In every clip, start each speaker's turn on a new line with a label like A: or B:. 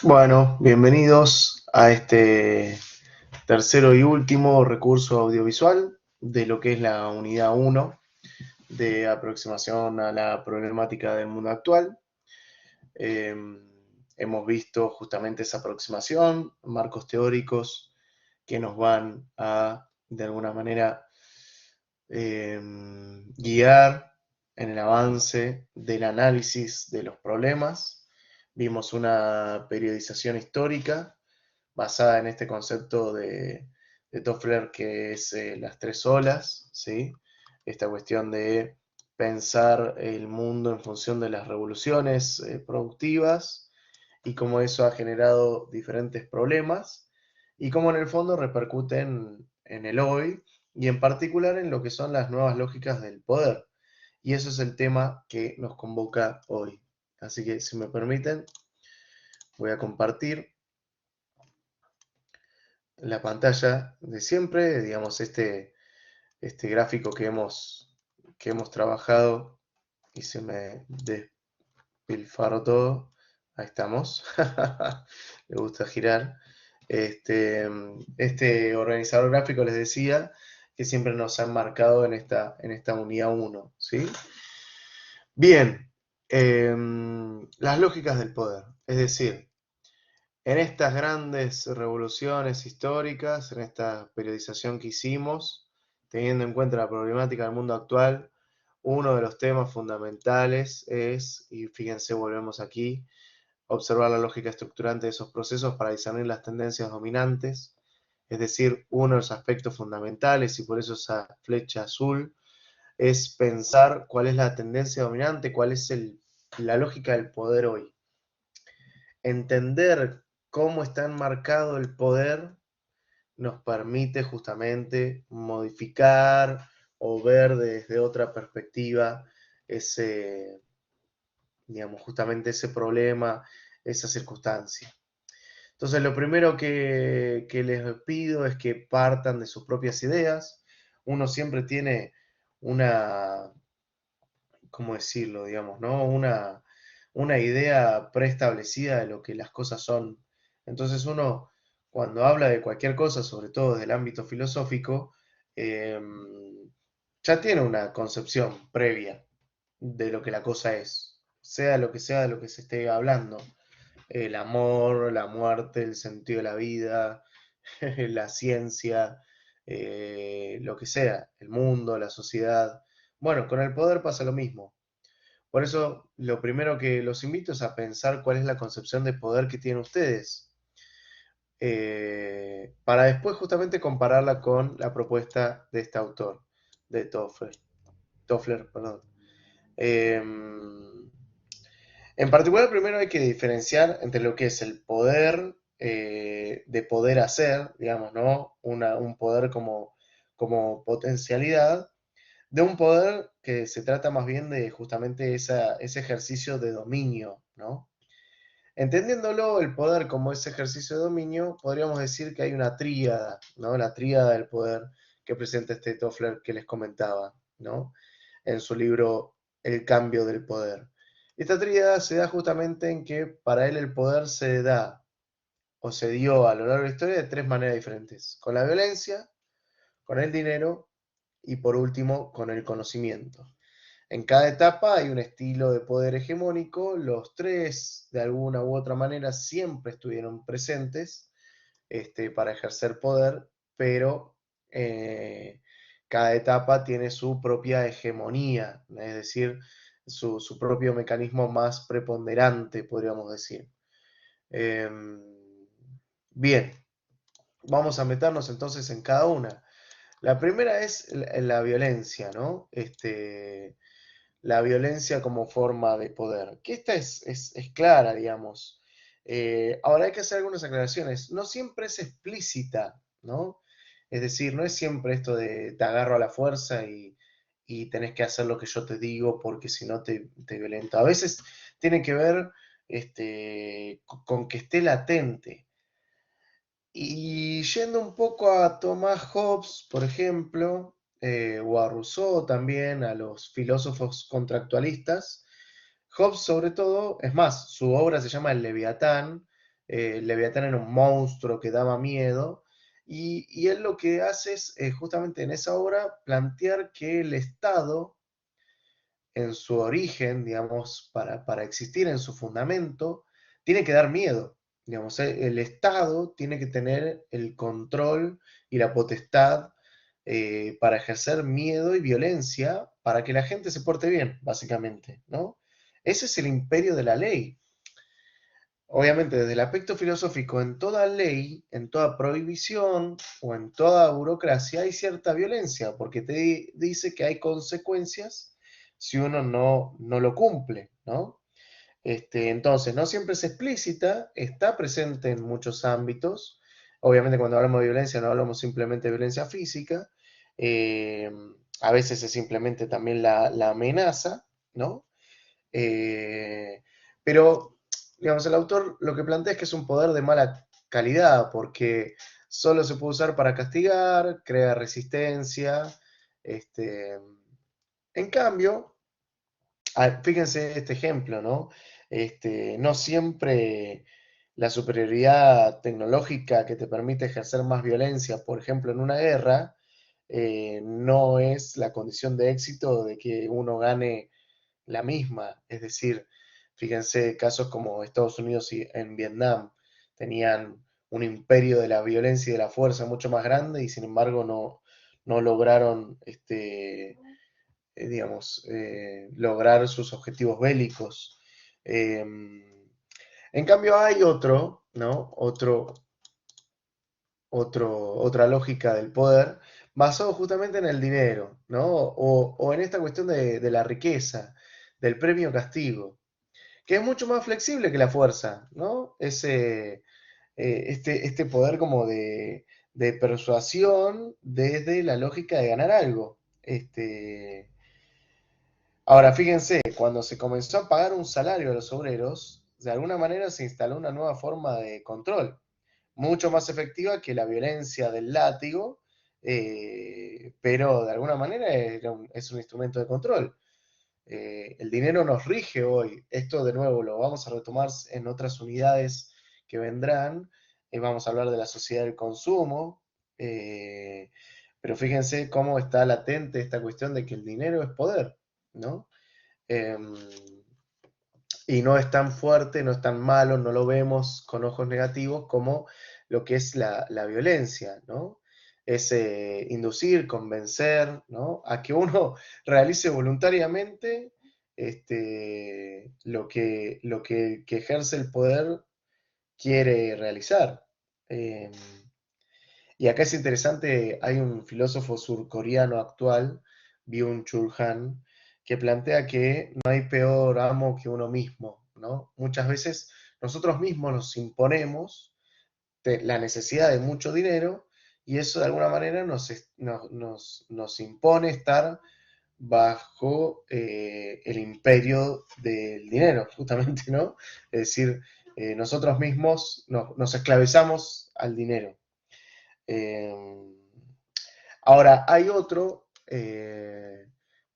A: Bueno, bienvenidos a este tercero y último recurso audiovisual de lo que es la unidad uno de aproximación a la problemática del mundo actual. Eh, Hemos visto justamente esa aproximación, marcos teóricos que nos van a, de alguna manera, eh, guiar en el avance del análisis de los problemas. Vimos una periodización histórica basada en este concepto de Toffler que es las tres olas, ¿sí? Esta cuestión de pensar el mundo en función de las revoluciones productivas y cómo eso ha generado diferentes problemas y cómo en el fondo repercuten en el hoy y en particular en lo que son las nuevas lógicas del poder. Y eso es el tema que nos convoca hoy. Así que si me permiten, voy a compartir la pantalla de siempre, digamos, este gráfico que hemos trabajado y se me despilfarró todo. Ahí estamos. Le gusta girar. Este organizador gráfico les decía que siempre nos han marcado en esta unidad uno, ¿sí? Bien, las lógicas del poder, es decir, en estas grandes revoluciones históricas, en esta periodización que hicimos, teniendo en cuenta la problemática del mundo actual, uno de los temas fundamentales es, y fíjense, volvemos aquí, observar la lógica estructurante de esos procesos para discernir las tendencias dominantes, es decir, uno de los aspectos fundamentales, y por eso esa flecha azul, es pensar cuál es la tendencia dominante, cuál es la lógica del poder hoy. Entender cómo está enmarcado el poder nos permite justamente modificar o ver desde otra perspectiva ese, digamos, justamente ese problema, esa circunstancia. Entonces, lo primero que les pido es que partan de sus propias ideas. Uno siempre tiene una, ¿cómo decirlo? Digamos, ¿no? Una idea preestablecida de lo que las cosas son. Entonces uno, cuando habla de cualquier cosa, sobre todo desde el ámbito filosófico, eh, ya tiene una concepción previa de lo que la cosa es, sea de lo que se esté hablando. El amor, la muerte, el sentido de la vida, la ciencia, lo que sea, el mundo, la sociedad. Bueno, con el poder pasa lo mismo. Por eso, lo primero que los invito es a pensar cuál es la concepción de poder que tienen ustedes, para después justamente compararla con la propuesta de este autor, de Toffler, perdón. Eh, en particular, primero hay que diferenciar entre lo que es el poder de poder hacer, digamos, ¿no? Un poder como potencialidad, de un poder que se trata más bien de justamente ese ejercicio de dominio, ¿no? Entendiéndolo el poder como ese ejercicio de dominio, podríamos decir que hay una tríada, ¿no? La tríada del poder que presenta este Toffler que les comentaba, ¿no? En su libro El cambio del poder. Esta tríada se da justamente en que para él el poder se da o se dio a lo largo de la historia de tres maneras diferentes: con la violencia, con el dinero y por último con el conocimiento. En cada etapa hay un estilo de poder hegemónico, los tres de alguna u otra manera siempre estuvieron presentes para ejercer poder, pero cada etapa tiene su propia hegemonía, es decir, su propio mecanismo más preponderante, podríamos decir. Eh, Bien, vamos a meternos entonces en cada una. La primera es la violencia, ¿no? La violencia como forma de poder. Que esta es clara, digamos. Ahora hay que hacer algunas aclaraciones. No siempre es explícita, ¿no? Es decir, no es siempre esto de te agarro a la fuerza y tenés que hacer lo que yo te digo porque si no te violento. A veces tiene que ver con que esté latente. Y yendo un poco a Thomas Hobbes, por ejemplo, o a Rousseau también, a los filósofos contractualistas, Hobbes sobre todo, es más, su obra se llama El Leviatán, Leviatán era un monstruo que daba miedo, y él lo que hace es justamente en esa obra plantear que el Estado, en su origen, digamos, para existir en su fundamento, tiene que dar miedo. Digamos, el Estado tiene que tener el control y la potestad para ejercer miedo y violencia para que la gente se porte bien, básicamente, ¿no? Ese es el imperio de la ley. Obviamente, desde el aspecto filosófico, en toda ley, en toda prohibición o en toda burocracia hay cierta violencia, porque te dice que hay consecuencias si uno no lo cumple, ¿no? Entonces, no siempre es explícita, está presente en muchos ámbitos. Obviamente, cuando hablamos de violencia, no hablamos simplemente de violencia física. eh, a veces es simplemente también la amenaza, ¿no? Eh, pero, digamos, el autor lo que plantea es que es un poder de mala calidad, porque solo se puede usar para castigar, crea resistencia. Este, en cambio, fíjense este ejemplo, ¿no? No siempre la superioridad tecnológica que te permite ejercer más violencia, por ejemplo, en una guerra, no es la condición de éxito de que uno gane la misma. Es decir, fíjense casos como Estados Unidos y en Vietnam tenían un imperio de la violencia y de la fuerza mucho más grande y sin embargo no lograron, digamos, lograr sus objetivos bélicos. Eh, en cambio hay otro, ¿no? Otra lógica del poder basado justamente en el dinero, ¿no? O en esta cuestión de la riqueza, del premio-castigo, que es mucho más flexible que la fuerza, ¿no? Este poder como de persuasión desde la lógica de ganar algo. Ahora, fíjense, cuando se comenzó a pagar un salario a los obreros, de alguna manera se instaló una nueva forma de control, mucho más efectiva que la violencia del látigo, pero de alguna manera es un instrumento de control. El dinero nos rige hoy. Esto de nuevo lo vamos a retomar en otras unidades que vendrán. Vamos a hablar de la sociedad del consumo. Pero fíjense cómo está latente esta cuestión de que el dinero es poder, ¿no? Eh, y no es tan fuerte, no es tan malo, no lo vemos con ojos negativos como lo que es la violencia, ¿no? Es inducir, convencer, ¿no? A que uno realice voluntariamente lo que el que ejerce el poder quiere realizar. Eh, y acá es interesante, hay un filósofo surcoreano actual, Byung-Chul Han, que plantea que no hay peor amo que uno mismo, ¿no? Muchas veces nosotros mismos nos imponemos la necesidad de mucho dinero y eso de alguna manera nos impone estar bajo el imperio del dinero, justamente, ¿no? Es decir, nosotros mismos nos esclavizamos al dinero. Eh, Ahora, hay otro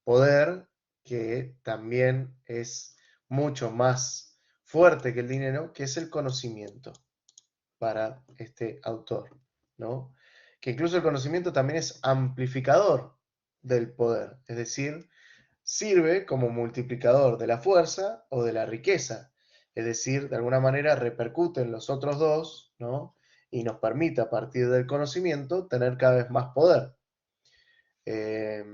A: poder que también es mucho más fuerte que el dinero, que es el conocimiento para este autor, ¿no? Que incluso el conocimiento también es amplificador del poder, es decir, sirve como multiplicador de la fuerza o de la riqueza, es decir, de alguna manera repercute en los otros dos, ¿no? Y nos permite a partir del conocimiento tener cada vez más poder. Eh,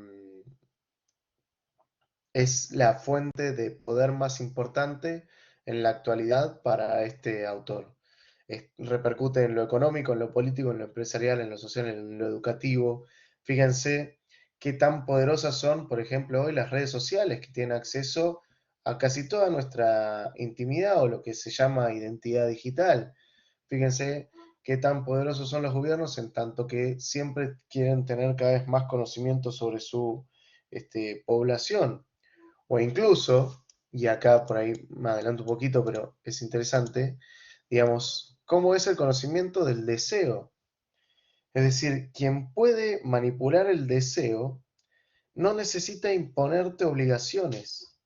A: es la fuente de poder más importante en la actualidad para este autor. Repercute en lo económico, en lo político, en lo empresarial, en lo social, en lo educativo. Fíjense qué tan poderosas son, por ejemplo, hoy las redes sociales que tienen acceso a casi toda nuestra intimidad o lo que se llama identidad digital. Fíjense qué tan poderosos son los gobiernos en tanto que siempre quieren tener cada vez más conocimiento sobre su población. O incluso, y acá por ahí me adelanto un poquito, pero es interesante, digamos, cómo es el conocimiento del deseo. Es decir, quien puede manipular el deseo no necesita imponerte obligaciones.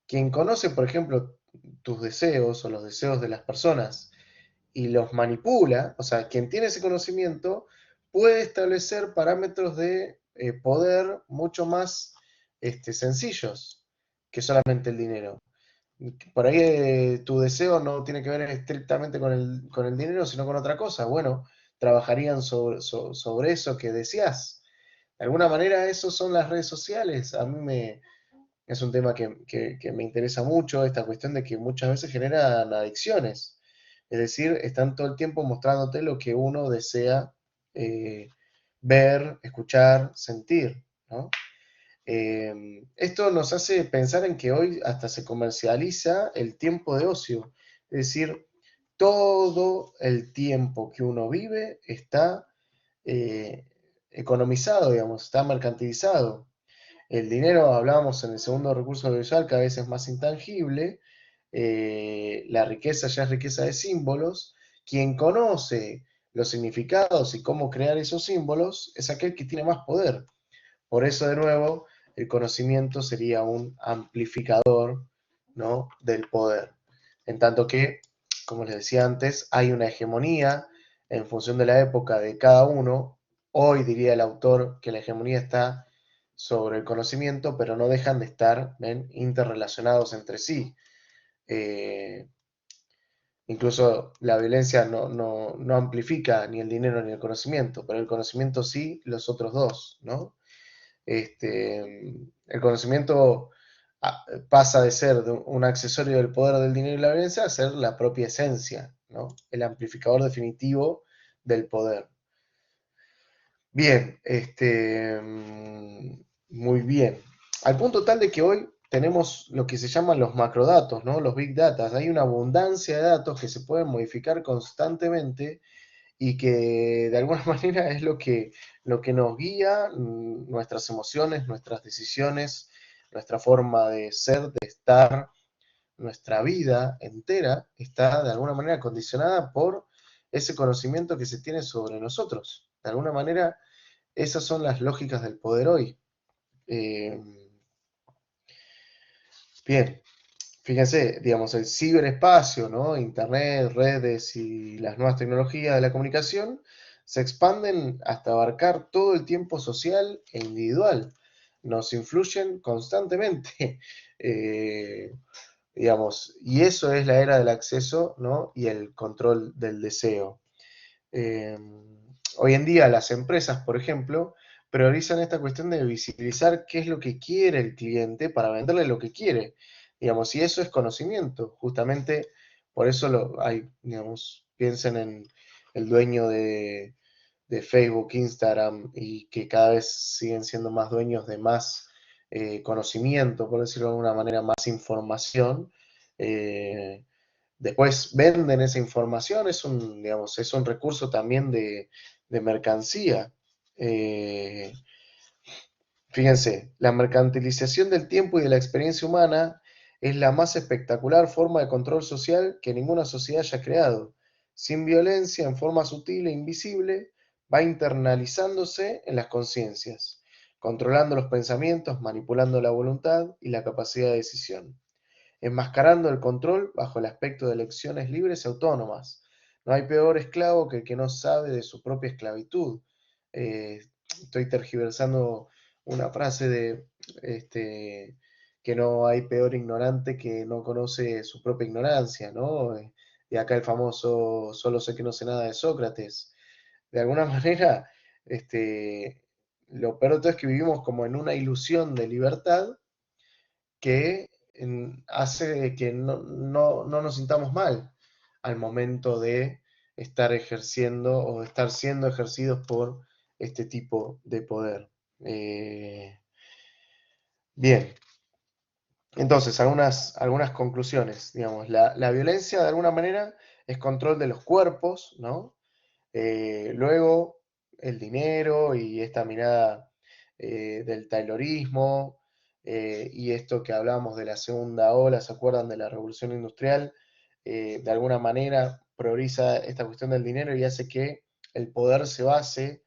A: Quien conoce, por ejemplo, tus deseos o los deseos de las personas y los manipula, o sea, quien tiene ese conocimiento puede establecer parámetros de poder mucho más sencillos que solamente el dinero. Por ahí tu deseo no tiene que ver estrictamente con el dinero, sino con otra cosa. Bueno, trabajarían sobre eso que deseas. De alguna manera, eso son las redes sociales. Es un tema que me interesa mucho, esta cuestión de que muchas veces generan adicciones. Es decir, están todo el tiempo mostrándote lo que uno desea eh, ver, escuchar, sentir, ¿no? Esto nos hace pensar en que hoy hasta se comercializa el tiempo de ocio. Es decir, todo el tiempo que uno vive está eh, economizado, digamos, está mercantilizado. El dinero, hablábamos en el segundo recurso audiovisual, cada vez es más intangible. La riqueza ya es riqueza de símbolos. Quien conoce los significados y cómo crear esos símbolos es aquel que tiene más poder. Por eso, de nuevo, el conocimiento sería un amplificador, ¿no?, del poder. En tanto que, como les decía antes, hay una hegemonía en función de la época de cada uno. Hoy diría el autor que la hegemonía está sobre el conocimiento, pero no dejan de estar, ¿ven?, interrelacionados entre sí. Eh, Incluso la violencia no amplifica ni el dinero ni el conocimiento, pero el conocimiento sí los otros dos, ¿no? El conocimiento pasa de ser un accesorio del poder del dinero y la violencia a ser la propia esencia, ¿no? El amplificador definitivo del poder. Bien, muy bien. Al punto tal de que hoy tenemos lo que se llaman los macrodatos, ¿no? Los big data. Hay una abundancia de datos que se pueden modificar constantemente y que de alguna manera es lo que nos guía nuestras emociones, nuestras decisiones, nuestra forma de ser, de estar, nuestra vida entera está de alguna manera condicionada por ese conocimiento que se tiene sobre nosotros. De alguna manera, esas son las lógicas del poder hoy. Eh, Bien, fíjense, digamos, el ciberespacio, ¿no? Internet, redes y las nuevas tecnologías de la comunicación se expanden hasta abarcar todo el tiempo social e individual. Nos influyen constantemente, eh, digamos, y eso es la era del acceso, ¿no?, y el control del deseo. Eh, Hoy en día las empresas, por ejemplo, priorizan esta cuestión de visibilizar qué es lo que quiere el cliente para venderle lo que quiere. Digamos, y eso es conocimiento. Justamente por eso hay, digamos, piensen en el dueño de Facebook, Instagram, y que cada vez siguen siendo más dueños de más conocimiento, por decirlo de alguna manera, más información. Eh, Después venden esa información, digamos, es un recurso también de mercancía. Eh, Fíjense, la mercantilización del tiempo y de la experiencia humana es la más espectacular forma de control social que ninguna sociedad haya creado. Sin violencia, en forma sutil e invisible, va internalizándose en las conciencias, controlando los pensamientos, manipulando la voluntad y la capacidad de decisión, enmascarando el control bajo el aspecto de elecciones libres y autónomas. No hay peor esclavo que el que no sabe de su propia esclavitud. Estoy tergiversando una frase de que no hay peor ignorante que no conoce su propia ignorancia, ¿no? Y acá el famoso solo sé que no sé nada de Sócrates. De alguna manera, lo peor de todo es que vivimos como en una ilusión de libertad que hace que no nos sintamos mal al momento de estar ejerciendo o de estar siendo ejercidos por este tipo de poder. Eh, Bien, entonces algunas conclusiones, digamos, la violencia de alguna manera es control de los cuerpos, ¿no? Luego el dinero y esta mirada del taylorismo y esto que hablábamos de la segunda ola, ¿se acuerdan de la revolución industrial? De alguna manera prioriza esta cuestión del dinero y hace que el poder se base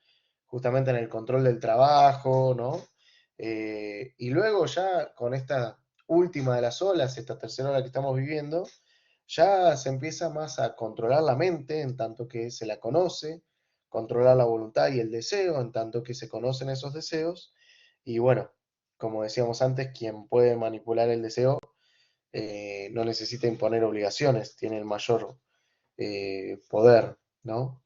A: justamente en el control del trabajo, ¿no? Y luego ya con esta última de las olas, esta tercera ola que estamos viviendo, ya se empieza más a controlar la mente en tanto que se la conoce, controlar la voluntad y el deseo en tanto que se conocen esos deseos. Y bueno, como decíamos antes, quien puede manipular el deseo no necesita imponer obligaciones, tiene el mayor poder, ¿no?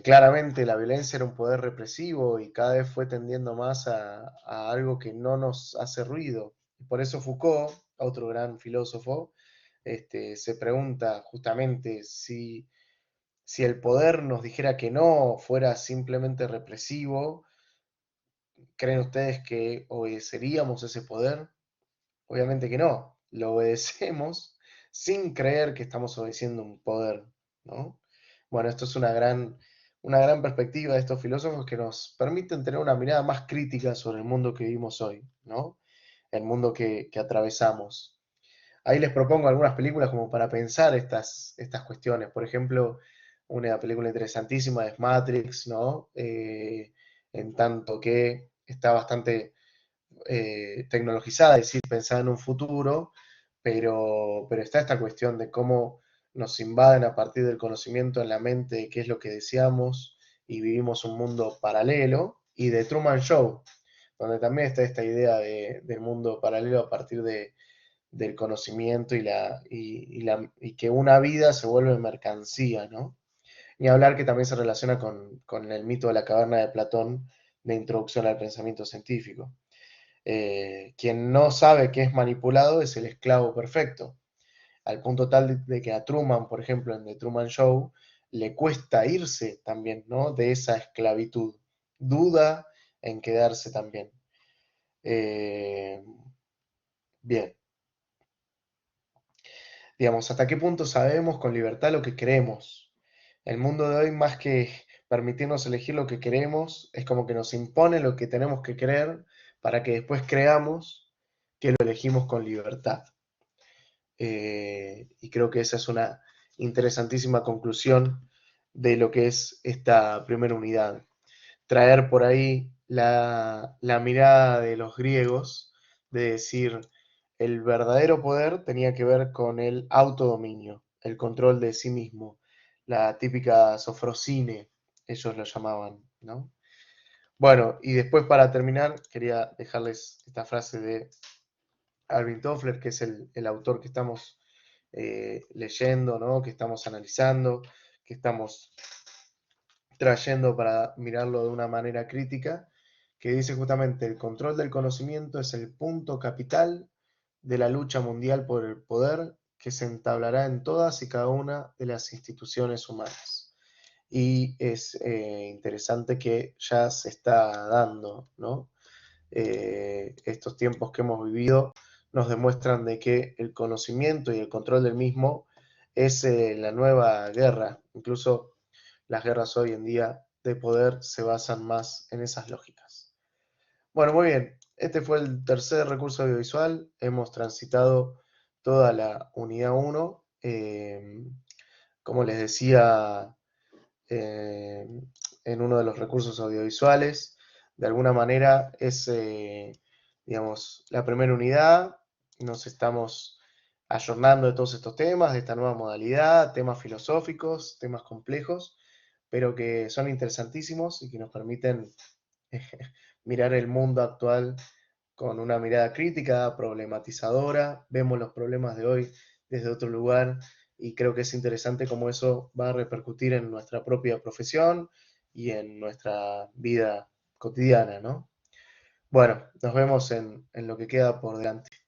A: Claramente la violencia era un poder represivo y cada vez fue tendiendo más a algo que no nos hace ruido. Por eso Foucault, otro gran filósofo, se pregunta justamente si el poder nos dijera que no, fuera simplemente represivo, ¿creen ustedes que obedeceríamos ese poder? Obviamente que no, lo obedecemos sin creer que estamos obedeciendo un poder, ¿no? Bueno, esto es una gran perspectiva de estos filósofos que nos permiten tener una mirada más crítica sobre el mundo que vivimos hoy, ¿no? El mundo que atravesamos. Ahí les propongo algunas películas como para pensar estas cuestiones. Por ejemplo, una película interesantísima es Matrix, ¿no? En tanto que está bastante tecnologizada, es decir, pensada en un futuro, pero está esta cuestión de cómo nos invaden a partir del conocimiento en la mente de qué es lo que deseamos y vivimos un mundo paralelo, y de Truman Show, donde también está esta idea del mundo paralelo a partir del conocimiento y que una vida se vuelve mercancía, ¿no? Ni hablar que también se relaciona con el mito de la caverna de Platón de introducción al pensamiento científico. Quien no sabe que es manipulado es el esclavo perfecto, al punto tal de que a Truman, por ejemplo, en The Truman Show, le cuesta irse también, ¿no? De esa esclavitud. Duda en quedarse también. Eh, bien, digamos, ¿hasta qué punto sabemos con libertad lo que queremos? El mundo de hoy, más que permitirnos elegir lo que queremos, es como que nos impone lo que tenemos que creer para que después creamos que lo elegimos con libertad. Y creo que esa es una interesantísima conclusión de lo que es esta primera unidad. Traer por ahí la mirada de los griegos, de decir, el verdadero poder tenía que ver con el autodominio, el control de sí mismo, la típica sofrosine, ellos lo llamaban, ¿no? Bueno, y después para terminar, quería dejarles esta frase de Alvin Toffler, que es el autor que estamos leyendo, ¿no? Que estamos analizando, que estamos trayendo para mirarlo de una manera crítica, que dice justamente el control del conocimiento es el punto capital de la lucha mundial por el poder que se entablará en todas y cada una de las instituciones humanas. Y es interesante que ya se está dando, ¿no? Estos tiempos que hemos vivido nos demuestran de que el conocimiento y el control del mismo es la nueva guerra. Incluso las guerras hoy en día de poder se basan más en esas lógicas. Bueno, muy bien. Este fue el tercer recurso audiovisual. Hemos transitado toda la unidad 1. Como les decía, eh, en uno de los recursos audiovisuales. De alguna manera es, digamos, la primera unidad. Nos estamos ayornando de todos estos temas, de esta nueva modalidad, temas filosóficos, temas complejos, pero que son interesantísimos y que nos permiten mirar el mundo actual con una mirada crítica, problematizadora. Vemos los problemas de hoy desde otro lugar y creo que es interesante cómo eso va a repercutir en nuestra propia profesión y en nuestra vida cotidiana, ¿no? Bueno, nos vemos en lo que queda por delante.